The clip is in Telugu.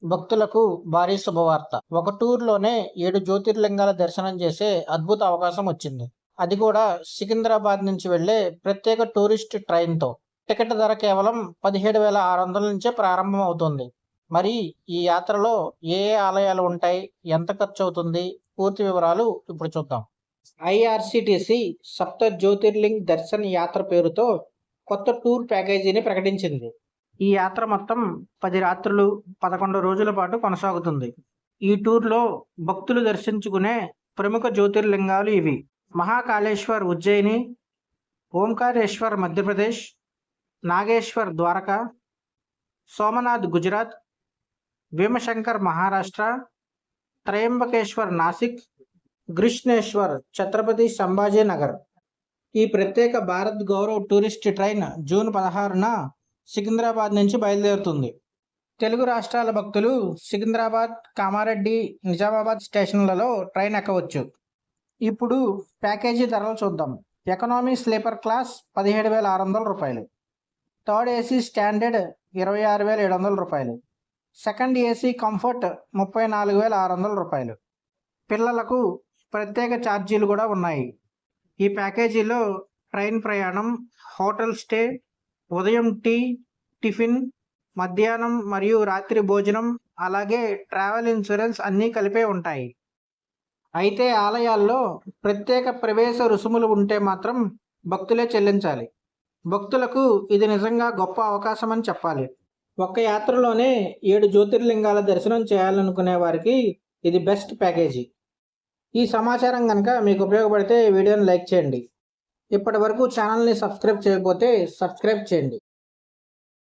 భక్తులకు భారీ శుభవార్త. ఒక టూర్‌లోనే 7 జ్యోతిర్లింగాల దర్శనం చేసే అద్భుత అవకాశం వచ్చింది. అది కూడా సికింద్రాబాద్ నుంచి వెళ్లే ప్రత్యేక టూరిస్ట్ ట్రైన్‌తో. టికెట్ ధర కేవలం 17,600 నుంచే ప్రారంభం అవుతుంది. మరి ఈ యాత్రలో ఏ ఏ ఆలయాలు ఉంటాయి? ఎంత ఖర్చవుతుంది? పూర్తి వివరాలు ఇప్పుడు చూద్దాం. ఐఆర్‌సీటీసీ సప్త జ్యోతిర్లింగ్ దర్శన్ యాత్ర పేరుతో కొత్త టూర్ ప్యాకేజీని ప్రకటించింది. ఈ యాత్ర మొత్తం 10 రాత్రులు, 11 రోజుల పాటు కొనసాగుతుంది. ఈ టూర్‌లో భక్తులు దర్శించుకునే ప్రముఖ జ్యోతిర్లింగాలు ఇవి: మహాకాళేశ్వర్ ఉజ్జయిని, ఓంకారేశ్వర్ మధ్యప్రదేశ్, నాగేశ్వర్ ద్వారకా, సోమనాథ్ గుజరాత్, భీమశంకర్ మహారాష్ట్ర, త్రయంబకేశ్వర్ నాసిక్, గ్రిష్ణేశ్వర్ ఛత్రపతి సంభాజీనగర్. ఈ ప్రత్యేక Bharat Gaurav tourist train June 16న సికింద్రాబాద్ నుంచి బయలుదేరుతుంది. తెలుగు రాష్ట్రాల భక్తులు సికింద్రాబాద్, కామారెడ్డి, నిజామాబాద్ స్టేషన్లలో ట్రైన్ ఎక్కవచ్చు. ఇప్పుడు ప్యాకేజీ ధరలు చూద్దాం. ఎకనామీ స్లీపర్ క్లాస్ రూ. 17,600, థర్డ్ ఏసీ స్టాండర్డ్ రూ. 26,700, సెకండ్ ఏసీ కంఫర్ట్ రూ. 34,600. పిల్లలకు ప్రత్యేక ఛార్జీలు కూడా ఉన్నాయి. ఈ ప్యాకేజీలో ట్రైన్ ప్రయాణం, హోటల్ స్టే, ఉదయం టీ, టిఫిన్, మధ్యాహ్నం మరియు రాత్రి భోజనం, అలాగే ట్రావెల్ ఇన్సూరెన్స్ అన్నీ కలిపే ఉంటాయి. అయితే ఆలయాల్లో ప్రత్యేక ప్రవేశ రుసుములు ఉంటే మాత్రం భక్తులే చెల్లించాలి. భక్తులకు ఇది నిజంగా గొప్ప అవకాశం అని చెప్పాలి. ఒక్క యాత్రలోనే 7 జ్యోతిర్లింగాల దర్శనం చేయాలనుకునే వారికి ఇది బెస్ట్ ప్యాకేజీ. ఈ సమాచారం కనుక మీకు ఉపయోగపడితే వీడియోని లైక్ చేయండి. ఇప్పటి వరకు ఛానల్ని సబ్స్క్రైబ్ చేయకపోతే సబ్స్క్రైబ్ చేయండి.